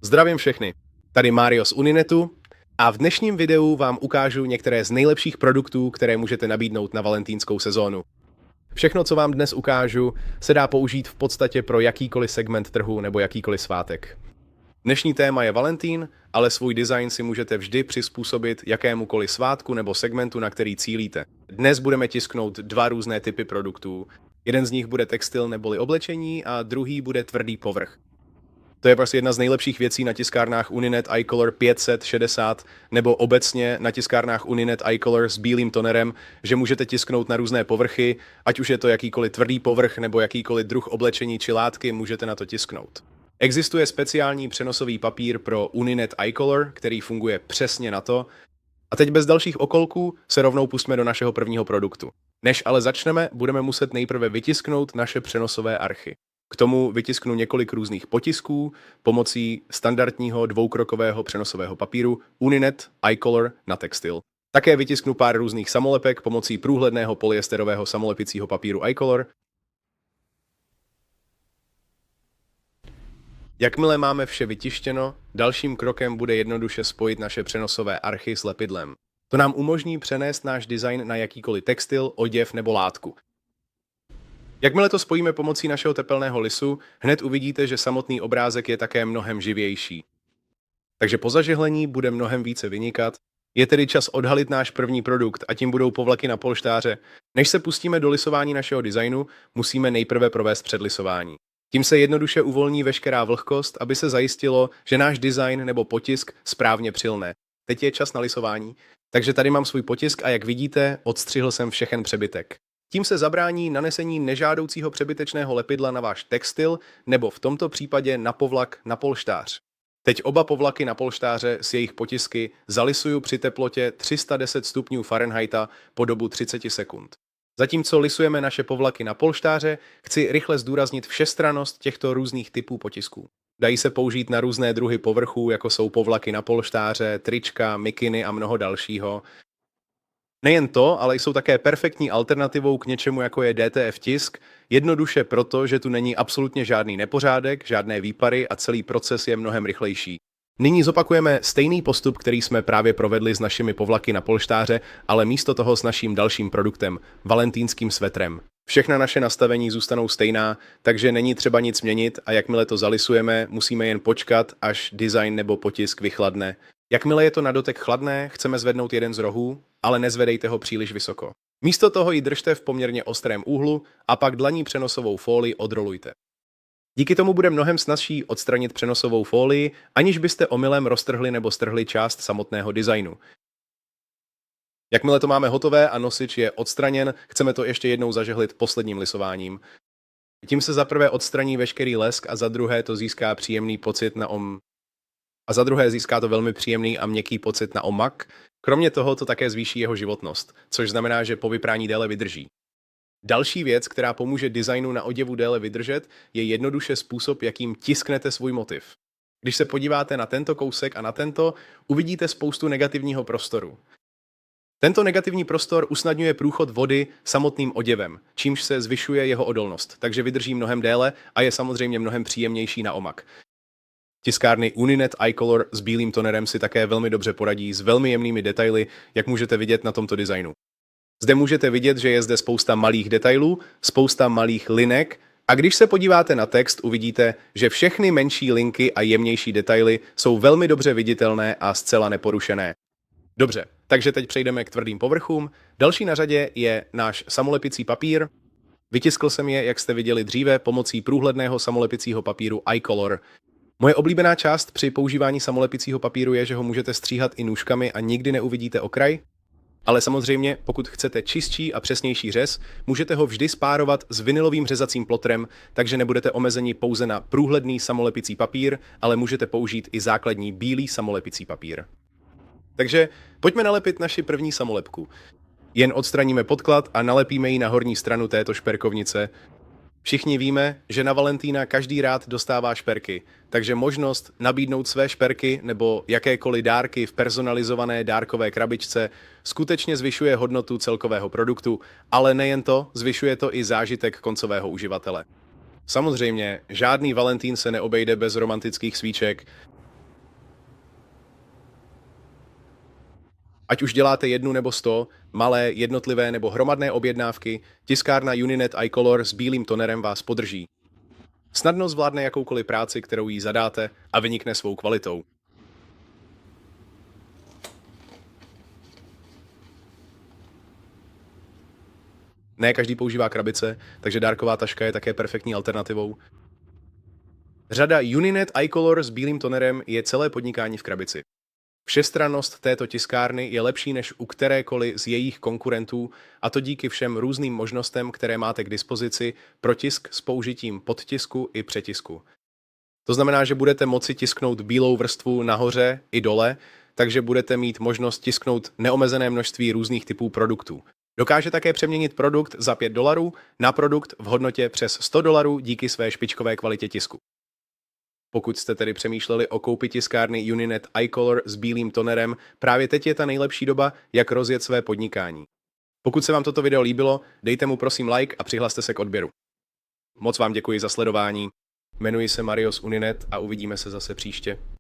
Zdravím všechny, tady Mario z Uninetu a v dnešním videu vám ukážu některé z nejlepších produktů, které můžete nabídnout na valentínskou sezónu. Všechno, co vám dnes ukážu, se dá použít v podstatě pro jakýkoliv segment trhu nebo jakýkoliv svátek. Dnešní téma je Valentín, ale svůj design si můžete vždy přizpůsobit jakémukoliv svátku nebo segmentu, na který cílíte. Dnes budeme tisknout dva různé typy produktů. Jeden z nich bude textil neboli oblečení a druhý bude tvrdý povrch. To je prostě jedna z nejlepších věcí na tiskárnách Uninet iColor 560 nebo obecně na tiskárnách Uninet iColor s bílým tonerem, že můžete tisknout na různé povrchy, ať už je to jakýkoliv tvrdý povrch nebo jakýkoliv druh oblečení či látky, můžete na to tisknout. Existuje speciální přenosový papír pro Uninet iColor, který funguje přesně na to. A teď bez dalších okolků se rovnou pustíme do našeho prvního produktu. Než ale začneme, budeme muset nejprve vytisknout naše přenosové archy. K tomu vytisknu několik různých potisků pomocí standardního dvoukrokového přenosového papíru Uninet iColor na textil. Také vytisknu pár různých samolepek pomocí průhledného polyesterového samolepicího papíru iColor. Jakmile máme vše vytištěno, dalším krokem bude jednoduše spojit naše přenosové archy s lepidlem. To nám umožní přenést náš design na jakýkoliv textil, oděv nebo látku. Jakmile to spojíme pomocí našeho tepelného lisu, hned uvidíte, že samotný obrázek je také mnohem živější. Takže po zažehlení bude mnohem více vynikat. Je tedy čas odhalit náš první produkt a tím budou povlaky na polštáře. Než se pustíme do lisování našeho designu, musíme nejprve provést předlisování. Tím se jednoduše uvolní veškerá vlhkost, aby se zajistilo, že náš design nebo potisk správně přilne. Teď je čas na lisování, takže tady mám svůj potisk a jak vidíte, odstřihl jsem všechen přebytek. Tím se zabrání nanesení nežádoucího přebytečného lepidla na váš textil nebo v tomto případě na povlak na polštář. Teď oba povlaky na polštáře s jejich potisky zalisuju při teplotě 310 stupňů Fahrenheita po dobu 30 sekund. Zatímco lisujeme naše povlaky na polštáře, chci rychle zdůraznit všestrannost těchto různých typů potisků. Dají se použít na různé druhy povrchů, jako jsou povlaky na polštáře, trička, mikiny a mnoho dalšího. Nejen to, ale jsou také perfektní alternativou k něčemu, jako je DTF tisk, jednoduše proto, že tu není absolutně žádný nepořádek, žádné výpary a celý proces je mnohem rychlejší. Nyní zopakujeme stejný postup, který jsme právě provedli s našimi povlaky na polštáře, ale místo toho s naším dalším produktem, valentýnským svetrem. Všechna naše nastavení zůstanou stejná, takže není třeba nic měnit a jakmile to zalisujeme, musíme jen počkat, až design nebo potisk vychladne. Jakmile je to na dotek chladné, chceme zvednout jeden z rohů, ale nezvedejte ho příliš vysoko. Místo toho ji držte v poměrně ostrém úhlu a pak dlaní přenosovou fólii odrolujte. Díky tomu bude mnohem snazší odstranit přenosovou fólii, aniž byste omylem roztrhli nebo strhli část samotného designu. Jakmile to máme hotové a nosič je odstraněn, chceme to ještě jednou zažehlit posledním lisováním. Tím se za prvé odstraní veškerý lesk a za druhé to získá příjemný pocit získá to velmi příjemný a měkký pocit na omak. Kromě toho to také zvýší jeho životnost, což znamená, že po vyprání déle vydrží. Další věc, která pomůže designu na oděvu déle vydržet, je jednoduše způsob, jakým tisknete svůj motiv. Když se podíváte na tento kousek a na tento, uvidíte spoustu negativního prostoru. Tento negativní prostor usnadňuje průchod vody samotným oděvem, čímž se zvyšuje jeho odolnost, takže vydrží mnohem déle a je samozřejmě mnohem příjemnější na omak. Tiskárny Uninet iColor s bílým tonerem si také velmi dobře poradí s velmi jemnými detaily, jak můžete vidět na tomto designu. Zde můžete vidět, že je zde spousta malých detailů, spousta malých linek a když se podíváte na text, uvidíte, že všechny menší linky a jemnější detaily jsou velmi dobře viditelné a zcela neporušené. Dobře, takže teď přejdeme k tvrdým povrchům. Další na řadě je náš samolepicí papír. Vytiskl jsem je, jak jste viděli dříve, pomocí průhledného samolepicího papíru iColor. Moje oblíbená část při používání samolepicího papíru je, že ho můžete stříhat i nůžkami a nikdy neuvidíte okraj. Ale samozřejmě, pokud chcete čistší a přesnější řez, můžete ho vždy spárovat s vinylovým řezacím plotrem, takže nebudete omezeni pouze na průhledný samolepicí papír, ale můžete použít i základní bílý samolepicí papír. Takže pojďme nalepit naši první samolepku. Jen odstraníme podklad a nalepíme ji na horní stranu této šperkovnice. Všichni víme, že na Valentína každý rád dostává šperky, takže možnost nabídnout své šperky nebo jakékoliv dárky v personalizované dárkové krabičce skutečně zvyšuje hodnotu celkového produktu, ale nejen to, zvyšuje to i zážitek koncového uživatele. Samozřejmě, žádný Valentín se neobejde bez romantických svíček. Ať už děláte 1 nebo 100, malé, jednotlivé nebo hromadné objednávky, tiskárna Uninet iColor s bílým tonerem vás podrží. Snadno zvládne jakoukoliv práci, kterou jí zadáte a vynikne svou kvalitou. Ne každý používá krabice, takže dárková taška je také perfektní alternativou. Řada Uninet iColor s bílým tonerem je celé podnikání v krabici. Všestrannost této tiskárny je lepší než u kterékoliv z jejich konkurentů, a to díky všem různým možnostem, které máte k dispozici pro tisk s použitím podtisku i přetisku. To znamená, že budete moci tisknout bílou vrstvu nahoře i dole, takže budete mít možnost tisknout neomezené množství různých typů produktů. Dokáže také přeměnit produkt za $5 na produkt v hodnotě přes $100 díky své špičkové kvalitě tisku. Pokud jste tedy přemýšleli o koupi tiskárny Uninet iColor s bílým tonerem, právě teď je ta nejlepší doba, jak rozjet své podnikání. Pokud se vám toto video líbilo, dejte mu prosím like a přihlaste se k odběru. Moc vám děkuji za sledování. Jmenuji se Mario z Uninet a uvidíme se zase příště.